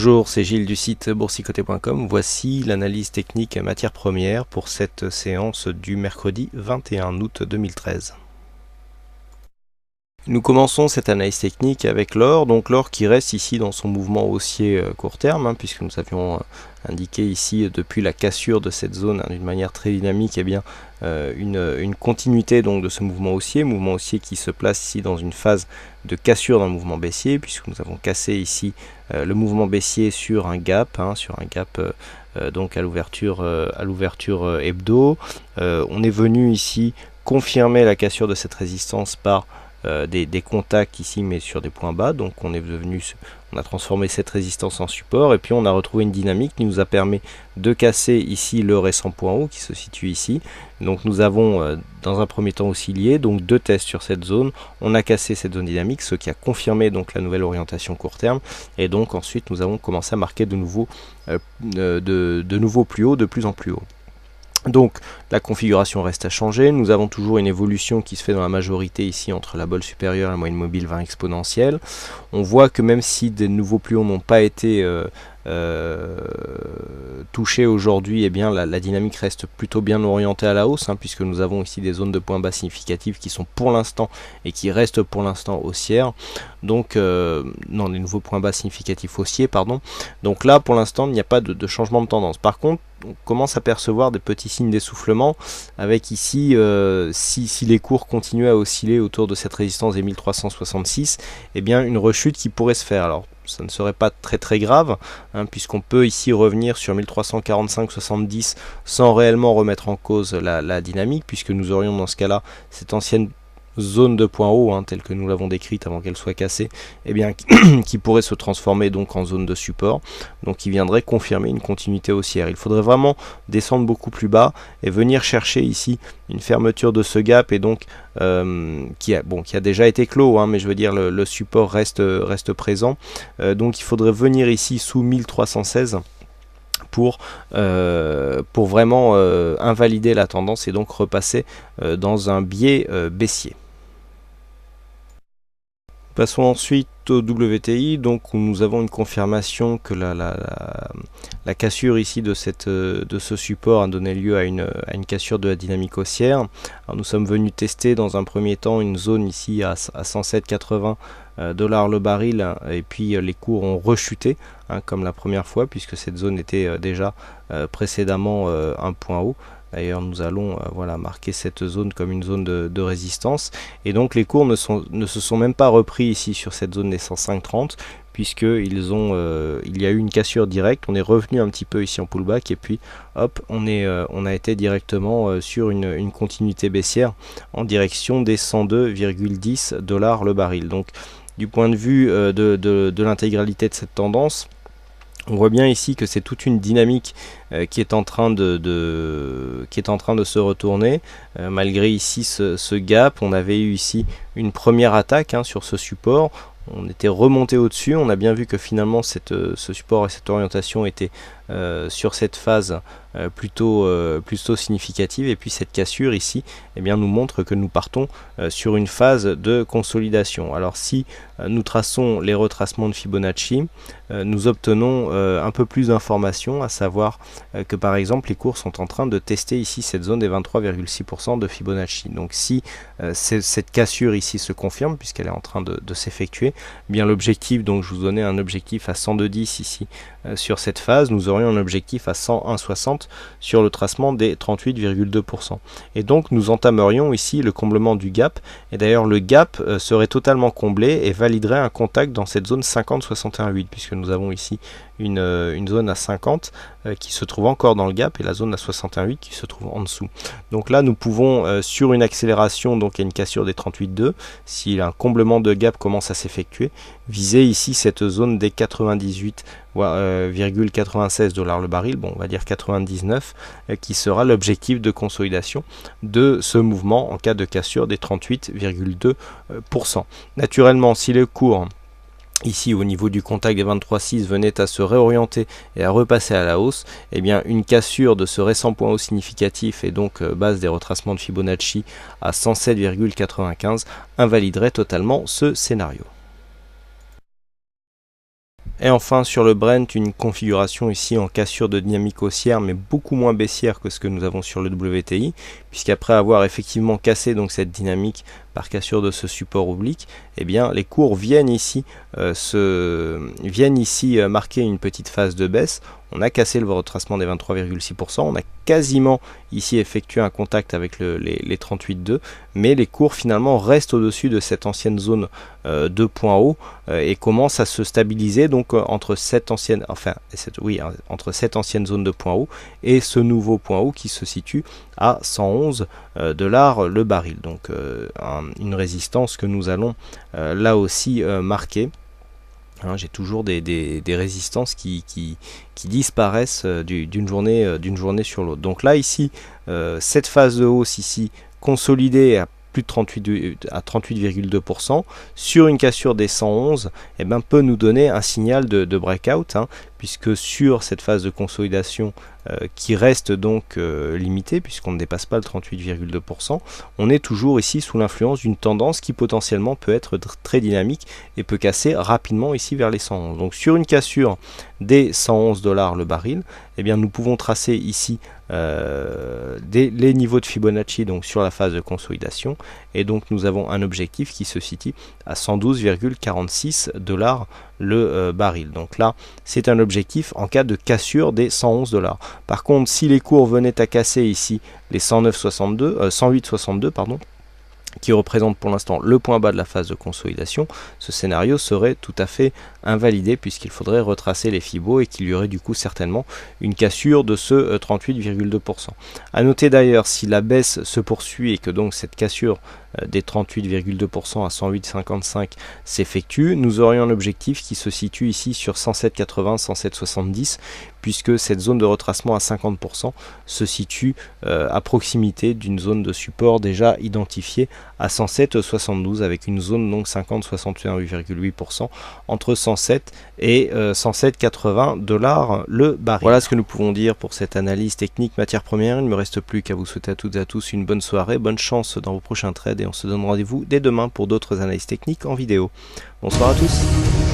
Bonjour, c'est Gilles du site boursicoté.com. Voici l'analyse technique matières premières pour cette séance du mercredi 21 août 2013. Nous commençons cette analyse technique avec l'or, donc l'or qui reste ici dans son mouvement haussier court terme, puisque nous avions indiqué ici depuis la cassure de cette zone d'une manière très dynamique, une continuité donc de ce mouvement haussier qui se place ici dans une phase de cassure dans le mouvement baissier, puisque nous avons cassé ici le mouvement baissier sur un gap, donc à l'ouverture hebdo. On est venu ici confirmer la cassure de cette résistance par des contacts ici mais sur des points bas, donc on a transformé cette résistance en support et puis on a retrouvé une dynamique qui nous a permis de casser ici le récent point haut qui se situe ici. Donc nous avons dans un premier temps oscillé, donc deux tests sur cette zone, on a cassé cette zone dynamique, ce qui a confirmé donc la nouvelle orientation court terme, et donc ensuite nous avons commencé à marquer de nouveau plus haut, de plus en plus haut. Donc la configuration reste à changer, nous avons toujours une évolution qui se fait dans la majorité ici entre la bolle supérieure et la moyenne mobile 20 exponentielle. On voit que même si des nouveaux plus hauts n'ont pas été touchés aujourd'hui, eh bien la dynamique reste plutôt bien orientée à la hausse, puisque nous avons ici des zones de points bas significatives qui sont pour l'instant et qui restent pour l'instant haussières. Donc des nouveaux points bas significatifs haussiers, pardon. Donc là pour l'instant il n'y a pas de changement de tendance. Par contre on commence à percevoir des petits signes d'essoufflement avec ici, si les cours continuent à osciller autour de cette résistance des 1366, eh bien une rechute qui pourrait se faire. Alors ça ne serait pas très grave, puisqu'on peut ici revenir sur 1345,70 sans réellement remettre en cause la dynamique, puisque nous aurions dans ce cas-là cette ancienne zone de point haut, telle que nous l'avons décrite avant qu'elle soit cassée, qui pourrait se transformer donc en zone de support, donc qui viendrait confirmer une continuité haussière. Il faudrait vraiment descendre beaucoup plus bas et venir chercher ici une fermeture de ce gap, et donc qui a déjà été clos, mais je veux dire le support reste présent, donc il faudrait venir ici sous 1316 pour vraiment invalider la tendance et donc repasser dans un biais baissier. Passons ensuite au WTI, donc où nous avons une confirmation que la cassure ici de ce support a donné lieu à une cassure de la dynamique haussière. Alors nous sommes venus tester dans un premier temps une zone ici à 107,80 $ le baril, et puis les cours ont rechuté comme la première fois, puisque cette zone était déjà précédemment un point haut. D'ailleurs nous allons marquer cette zone comme une zone de résistance, et donc les cours ne se sont même pas repris ici sur cette zone des 105,30, puisqu'il y a eu une cassure directe. On est revenu un petit peu ici en pullback, et puis hop, on a été directement sur une continuité baissière en direction des 102,10 $ le baril. Donc du point de vue de l'intégralité de cette tendance, on voit bien ici que c'est toute une dynamique qui est en train de se retourner, malgré ici ce gap. On avait eu ici une première attaque sur ce support. On était remonté au-dessus. On a bien vu que finalement ce support et cette orientation étaient sur cette phase plutôt significative, et puis cette cassure ici nous montre que nous partons sur une phase de consolidation. Alors si nous traçons les retracements de Fibonacci, nous obtenons un peu plus d'informations, à savoir que par exemple les cours sont en train de tester ici cette zone des 23,6% de Fibonacci. Donc si cette cassure ici se confirme, puisqu'elle est en train de s'effectuer, bien l'objectif, donc je vous donnais un objectif à 102,10 ici sur cette phase, nous aurions un objectif à 101,60 sur le tracement des 38,2%. Et donc nous entamerions ici le comblement du gap, et d'ailleurs le gap serait totalement comblé et validerait un contact dans cette zone 50,61,8, puisque nous avons ici une zone à 50 qui se trouve encore dans le gap, et la zone à 61,8 qui se trouve en dessous. Donc là nous pouvons sur une accélération, donc à une cassure des 38,2, si un comblement de gap commence à s'effectuer, viser ici cette zone des 98,96 $ le baril, on va dire 99, qui sera l'objectif de consolidation de ce mouvement en cas de cassure des 38,2%. Naturellement, si le cours ici au niveau du contact des 23,6 venait à se réorienter et à repasser à la hausse, une cassure de ce récent point haut significatif, et donc base des retracements de Fibonacci à 107,95, invaliderait totalement ce scénario. Et enfin sur le Brent, une configuration ici en cassure de dynamique haussière mais beaucoup moins baissière que ce que nous avons sur le WTI, puisqu'après avoir effectivement cassé donc cette dynamique par cassure de ce support oblique, eh bien les cours viennent ici marquer une petite phase de baisse. On a cassé le retracement des 23,6%, on a quasiment ici effectué un contact avec les 38,2, mais les cours finalement restent au-dessus de cette ancienne zone de point haut et commencent à se stabiliser donc entre cette ancienne zone de point haut et ce nouveau point haut qui se situe à 111 $ le baril. Donc une résistance que nous allons là aussi marquer. Hein, j'ai toujours des résistances qui disparaissent d'une journée sur l'autre. Donc là ici, cette phase de hausse ici consolidée à plus de 38,2% sur une cassure des 111, eh ben, peut nous donner un signal de breakout, hein, puisque sur cette phase de consolidation qui reste donc limitée, puisqu'on ne dépasse pas le 38,2%, on est toujours ici sous l'influence d'une tendance qui potentiellement peut être très dynamique et peut casser rapidement ici vers les 111. Donc sur une cassure des 111 $ le baril, eh bien, nous pouvons tracer ici les niveaux de Fibonacci donc sur la phase de consolidation, et donc nous avons un objectif qui se situe à 112,46 $ le baril. Donc là c'est un objectif en cas de cassure des 111 $. Par contre, si les cours venaient à casser ici les 108,62 pardon, qui représente pour l'instant le point bas de la phase de consolidation, ce scénario serait tout à fait invalidé puisqu'il faudrait retracer les Fibos et qu'il y aurait du coup certainement une cassure de ce 38,2%. A noter d'ailleurs, si la baisse se poursuit et que donc cette cassure des 38,2% à 108,55 s'effectue, nous aurions un objectif qui se situe ici sur 107,80, 107,70, puisque cette zone de retracement à 50% se situe à proximité d'une zone de support déjà identifiée à 107,72 avec une zone donc 50,61,8% entre 107 et 107,80 $ le baril. Voilà ce que nous pouvons dire pour cette analyse technique matière première. Il ne me reste plus qu'à vous souhaiter à toutes et à tous une bonne soirée, bonne chance dans vos prochains trades et on se donne rendez-vous dès demain pour d'autres analyses techniques en vidéo. Bonsoir à tous.